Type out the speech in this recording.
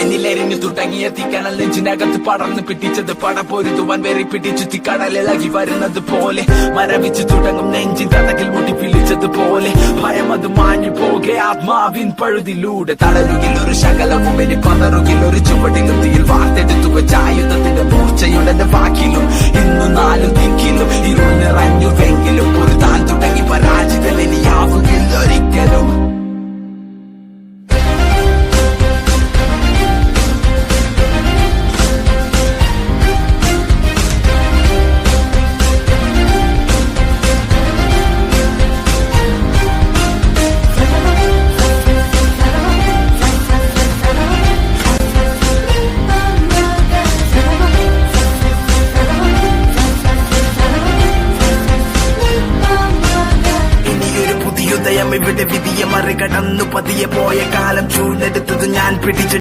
എന്നിലെരിഞ്ഞു തുടങ്ങിയ തീക്കനൽ നെഞ്ചിനകത്ത് പടർന്ന് പിടിച്ചത് പടപൊരുതുവാൻ വെറി പിടിച്ചു തീക്കടലിളകി വരുന്നത് പോലെ മരവിച്ചു തുടങ്ങും നെഞ്ചിൻ തടകിൽ മുടി പിളിച്ചതുപോലെ ഭയം അത് മാഞ്ഞു പോകെ ആത്മാവിൻ പഴുതിലൂടെ തളരുകിൽ ഒരു ശകലവും ഇനി പതറുകിൽ ഒരു ചുവടിലും തീയിൽ വാർത്തെടുത്തു വെച്ച ആയുധത്തിന്റെ മൂർച്ചയുടെ വാക്കിലും ഇന്നു നാലു ദിക്കിലും ഇരുൾ നിറഞ്ഞുവെങ്കിലും ഒരു താൻ തുടങ്ങി പരാജിതൻ ഇനിയാവുകില്ല ഒരിക്കലും. ഇവിടെ വിധിയെ മറികടന്നു പതിയെ പോയ കാലം ചൂടെടുത്തത് ഞാൻ പിടിച്ചു